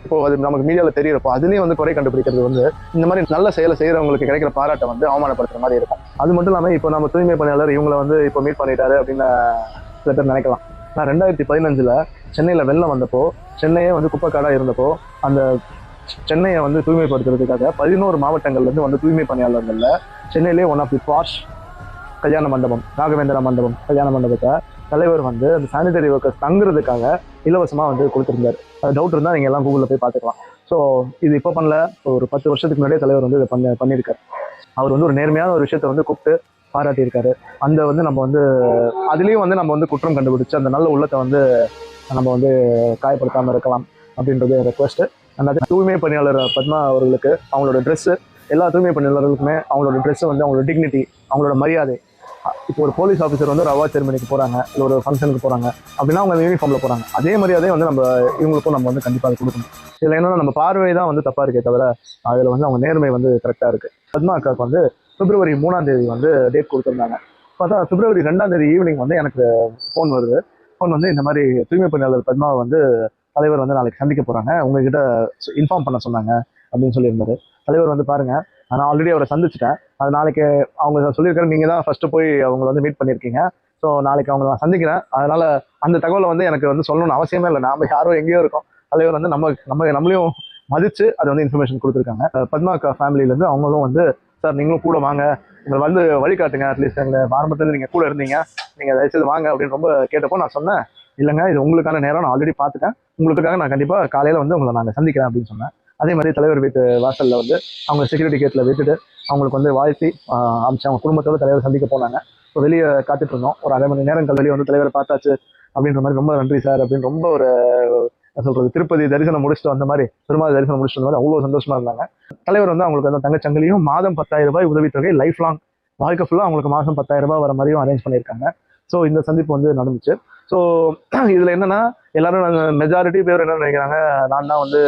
இப்போ அது நமக்கு மீடியாவில் தெரியறப்போ அதுலேயும் வந்து குறை கண்டுபிடிக்கிறது வந்து இந்த மாதிரி நல்ல செயலை செய்கிறவங்களுக்கு கிடைக்கிற பாராட்டை வந்து அவமானப்படுத்துற மாதிரி இருக்கும். அது மட்டும் இல்லாமல் இப்போ நம்ம தூய்மை பணியாளர் இவங்களை வந்து இப்போ மீட் பண்ணிட்டாரு அப்படின்னு சில பேர் நினைக்கலாம். நான் 2015 சென்னையில் வெள்ளம் வந்தப்போ, சென்னையே வந்து குப்பைக்காடாக இருந்தப்போ, அந்த சென்னையை வந்து தூய்மைப்படுத்துறதுக்காக 11 மாவட்டங்கள்லேருந்து வந்து தூய்மை பணியாளர்களில் சென்னையிலே ஒன் ஆஃப் தி பாஷ் கல்யாண மண்டபம், ராகவேந்திரா மண்டபம் கல்யாண மண்டபத்தை தலைவர் வந்து அந்த சானிடரி ஒர்க்கர்ஸ் தங்குறதுக்காக இலவசமாக வந்து கொடுத்துருந்தார். அது டவுட் இருந்தால் நீங்கள் எல்லாம் கூகுளில் போய் பார்த்துக்கலாம். ஸோ இது இப்போ பண்ணல, ஒரு 10 வருஷத்துக்கு முன்னாடியே தலைவர் வந்து இதை பண்ணியிருக்காரு. அவர் வந்து ஒரு நேர்மையான ஒரு விஷயத்தை வந்து கூப்பிட்டு பாராட்டியிருக்காரு. அந்த வந்து நம்ம வந்து அதுலேயும் வந்து நம்ம வந்து குற்றம் கண்டுபிடிச்சு அந்த நல்ல உள்ளத்தை வந்து நம்ம வந்து காயப்படுத்தாமல் இருக்கலாம் அப்படின்றது ரெக்வஸ்ட்டு. அந்த தூய்மை பணியாளர் பத்மா அவர்களுக்கு அவங்களோட ட்ரெஸ்ஸு, எல்லா தூய்மை பணியாளர்களுக்குமே அவங்களோட ட்ரெஸ்ஸு வந்து அவங்களோட டிக்னிட்டி, அவங்களோட மரியாதை. இப்போ ஒரு போலீஸ் ஆஃபீஸர் வந்து ஒரு அவார்ட் செரிமனிக்கு போகிறாங்க, இல்லை ஒரு ஃபங்க்ஷனுக்கு போகிறாங்க அப்படின்னா அவங்க யூனிஃபார்மில் போகிறாங்க. அதே மரியாதையை வந்து நம்ம இவங்களுக்கும் நம்ம வந்து கண்டிப்பாக அது கொடுக்கணும். இதில் என்னன்னா நம்ம பார்வை தான் வந்து தப்பாக இருக்கே தவிர அதில் வந்து அவங்க நேர்மை வந்து கரெக்டாக இருக்குது. பத்மா அக்காவுக்கு வந்து பிப்ரவரி 3 வந்து டேட் கொடுத்துருந்தாங்க. பார்த்தா பிப்ரவரி 2 ஈவினிங் வந்து எனக்கு ஃபோன் வருது. ஃபோன் வந்து இந்த மாதிரி தூய்மை பணியாளர் பத்மாவை வந்து தலைவர் வந்து நாளைக்கு சந்திக்க போகிறாங்க, உங்ககிட்ட இன்ஃபார்ம் பண்ண சொன்னாங்க அப்படின்னு சொல்லியிருந்தாரு. தலைவர் வந்து பாருங்கள், நான் ஆல்ரெடி அவரை சந்திச்சிட்டேன். அது நாளைக்கு அவங்க சொல்லியிருக்காரு, நீங்கள் தான் ஃபஸ்ட்டு போய் அவங்க வந்து மீட் பண்ணியிருக்கீங்க. ஸோ நாளைக்கு அவங்க நான் சந்திக்கிறேன். அதனால் அந்த தகவலை வந்து எனக்கு வந்து சொல்லணும்னு அவசியமே இல்லை. நாம் யாரோ எங்கேயோ இருக்கோம். தலைவர் வந்து நம்மளையும் மதித்து அதை வந்து இன்ஃபர்மேஷன் கொடுத்துருக்காங்க. பத்மா அக்கா ஃபேமிலியிலேருந்து அவங்களும் வந்து, சார் நீங்களும் கூட வாங்க, உங்களை வந்து வழிகாட்டுங்க, அட்லீஸ்ட் எங்களை ஆரம்பத்தில் நீங்கள் கூட இருந்தீங்க, நீங்கள் தயவுசெய்து வாங்க அப்படின்னு ரொம்ப கேட்டப்போ நான் சொன்னேன், இல்லைங்க இது உங்களுக்கான நேரம், நான் ஆல்ரெடி பார்த்துட்டேன், உங்களுக்காக நான் கண்டிப்பாக காலையில் வந்து உங்களை நாங்கள் சந்திக்கிறேன் அப்படின்னு சொன்னேன். அதே மாதிரி தலைவர் வீட்டு வாசலில் வந்து அவங்க செக்யூரிட்டி கேட்டில் விட்டுட்டு அவங்களுக்கு வந்து வாழ்த்தி அமிச்சு அவங்க குடும்பத்தோடு தலைவர் சந்திக்க போனாங்க. ஸோ வெளியே காத்துட்டு இருந்தோம். ஒரு அரை மணி நேரங்கள் வெளியே வந்து தலைவரை பார்த்தாச்சு அப்படின்ற மாதிரி, ரொம்ப நன்றி சார் அப்படின்னு ரொம்ப ஒரு சொல்கிறது திருப்பதி தரிசனம் முடிச்சுட்டு வந்த மாதிரி, பெருமாள் தரிசனம் முடிச்சுட்டு வந்த மாதிரி அவ்வளோ சந்தோஷமாக இருந்தாங்க. தலைவர் வந்து அவங்களுக்கு வந்து தங்கச்சங்கிலியும் மாதம் 10,000 ரூபாய் உதவித்தொகை லைஃப் லாங் வாழ்க்கை ஃபுல்லாக அவங்களுக்கு மாதம் 10,000 ரூபாய் வர மாதிரியும் அரேஞ்ச் பண்ணியிருக்காங்க. ஸோ இந்த சந்திப்பு வந்து நடந்துச்சு. ஸோ இதில் என்னென்னா எல்லாரும் மெஜாரிட்டி பேர் என்ன நினைக்கிறாங்க, நான் தான் வந்து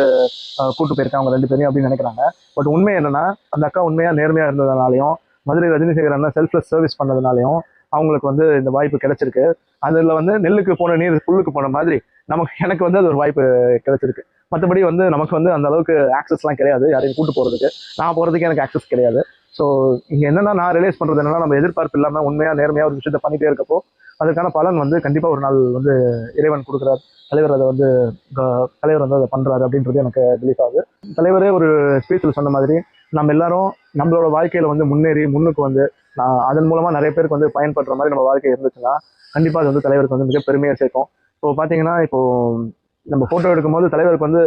கூட்டு போயிருக்கேன் அவங்க 2 பேரையும் அப்படின்னு நினைக்கிறாங்க. பட் உண்மை என்னென்னா அந்த அக்கா உண்மையாக நேர்மையாக இருந்ததுனாலையும் மதுரை ரஜினிசேகர் அண்ணா செல்ஃப்லெஸ் சர்வீஸ் பண்ணதுனாலையும் அவங்களுக்கு வந்து இந்த வாய்ப்பு கிடைச்சிருக்கு. அதில் வந்து நெல்லுக்கு போன நீர் புல்லுக்கு போன மாதிரி எனக்கு வந்து அது ஒரு வாய்ப்பு கிடைச்சிருக்கு. மற்றபடி வந்து நமக்கு வந்து அந்த அளவுக்கு ஆக்சஸ்லாம் கிடையாது யாரையும் கூட்டு போகிறதுக்கு. நான் போகிறதுக்கு எனக்கு ஆக்சஸ் கிடையாது. ஸோ இங்கே என்னென்னா நான் ரியலைஸ் பண்ணுறது என்னென்னா, நம்ம எதிர்பார்ப்பு இல்லாமல் உண்மையாக நேர்மையாக ஒரு விஷயத்தை பண்ணிகிட்டே இருக்கப்போ அதுக்கான பலன் வந்து கண்டிப்பாக ஒரு நாள் வந்து இறைவன் கொடுக்குறார். தலைவர் வந்து அதை பண்ணுறாரு அப்படின்றது எனக்கு பிலீஃப் ஆகுது. தலைவரே ஒரு ஸ்பீச்சில் சொன்ன மாதிரி நம்ம எல்லாரும் நம்மளோட வாழ்க்கையில் வந்து முன்னேறி முன்னுக்கு வந்து அதன் மூலமாக நிறைய பேருக்கு வந்து பயன்படுற மாதிரி நம்ம வாழ்க்கை இருந்துச்சுன்னா கண்டிப்பாக அது வந்து தலைவருக்கு வந்து மிக பெருமையாக சேர்க்கும். இப்போ பார்த்தீங்கன்னா இப்போ நம்ம ஃபோட்டோ எடுக்கும்போது தலைவருக்கு வந்து